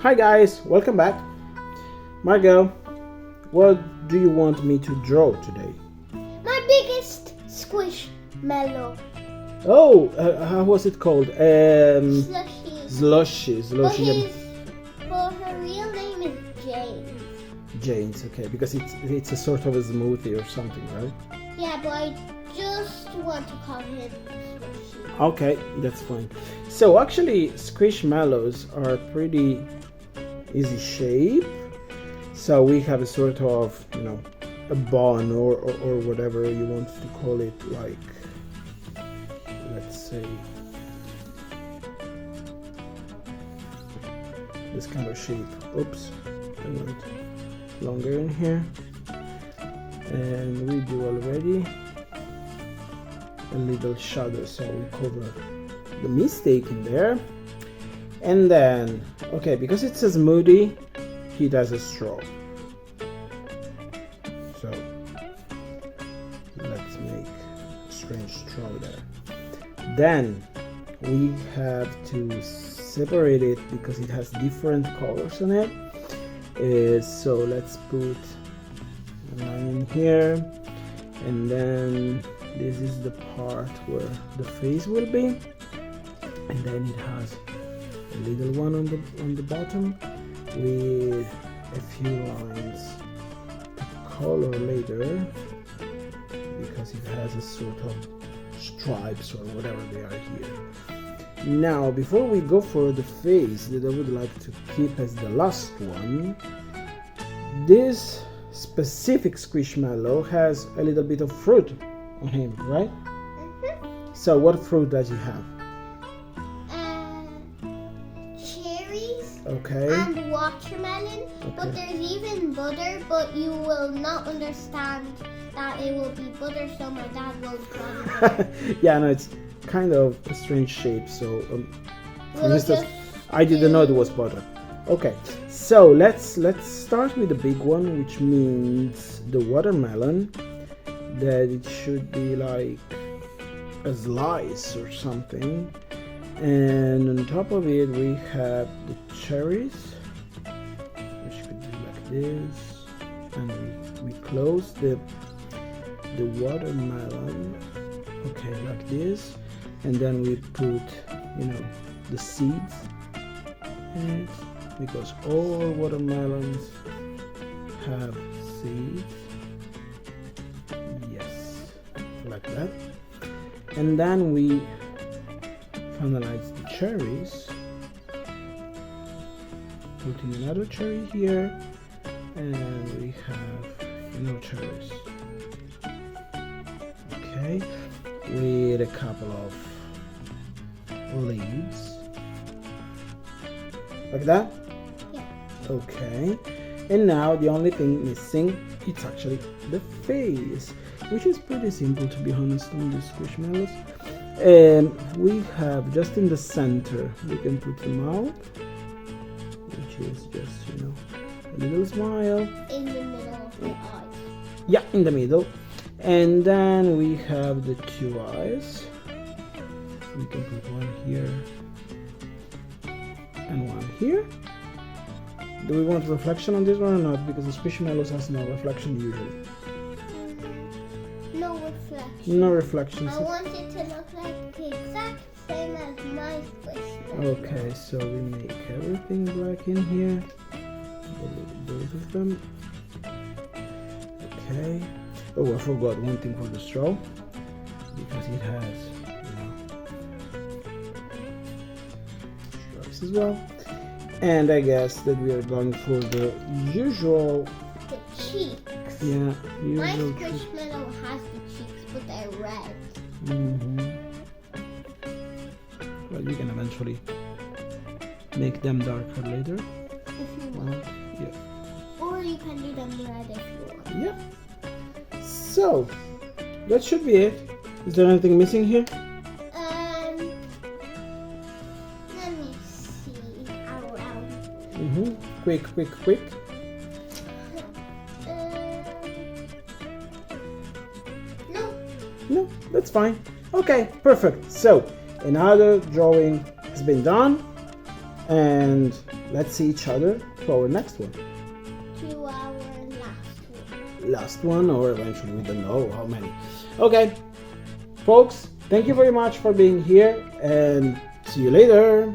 Hi guys, welcome back. Margot, what do you want me to draw today? My biggest Squishmellow. Oh, how was it called? Slushy. Slushy. But her real name is Jane. James, okay, because it's a sort of a smoothie or something, right? Yeah, but I just want to call him Slushy. Okay, that's fine. So actually, Squishmellows are pretty easy shape. So we have a sort of, a bun or whatever you want to call it, like, let's say, this kind of shape. Oops, I went longer in here. And we do already a little shadow, so we cover the mistake in there. And then, okay, because it's a smoothie, he does a straw. So let's make a strange straw there. Then we have to separate it because it has different colors on it. So let's put a line in here, and then this is the part where the face will be, and then it has a little one on the bottom with a few lines to color later because it has a sort of stripes or whatever they are here. Now, before we go for the face that I would like to keep as the last one, this specific Squishmallow has a little bit of fruit on him, right? Mm-hmm. So what fruit does he have? Cherries. Okay. And watermelon. Okay. But there's even butter, but you will not understand that it will be butter, so my dad will draw it. Yeah, no, it's kind of a strange shape, so for We'll instance, just I didn't know it was butter. Okay, so let's start with the big one, which means the watermelon, that it should be like a slice or something, and on top of it we have the cherries, which could be like this, and we close the watermelon, okay, like this, and then we put the seeds in it, because all watermelons have seeds. Yes, like that. And then we finalize the cherries, putting another cherry here, and we have cherries. Okay, with a couple of leaves like that. Yeah. Okay, and now the only thing missing, it's actually the face, which is pretty simple, to be honest, on the Squishmallows. We have just in the center we can put the mouth, which is just a little smile In the middle of the eyes. Yeah, in the middle. And then we have the two eyes. We can put one here and one here. Do we want reflection on this one or not? Because the Squishmallows has no reflection usually. No reflection. No reflection. I want it to look like the exact same as my Squishmallow. Okay, so we make everything black in here. Both of them. Okay. Oh, I forgot one thing for the straw, because it has stripes as well. And I guess that we are going for the usual. The cheeks. Yeah, My usual. Squishmallow has the cheeks, but they're red. Well, you can eventually make them darker later. If you want. Yeah. Or you can do them red if you want. Yeah. So that should be it. Is there anything missing here? Let me see around. Quick. No. No, that's fine. Okay, perfect. So another drawing has been done. And let's see each other for our next one. To our last one. Last one, or eventually we don't know how many. Okay, folks, thank you very much for being here, and see you later.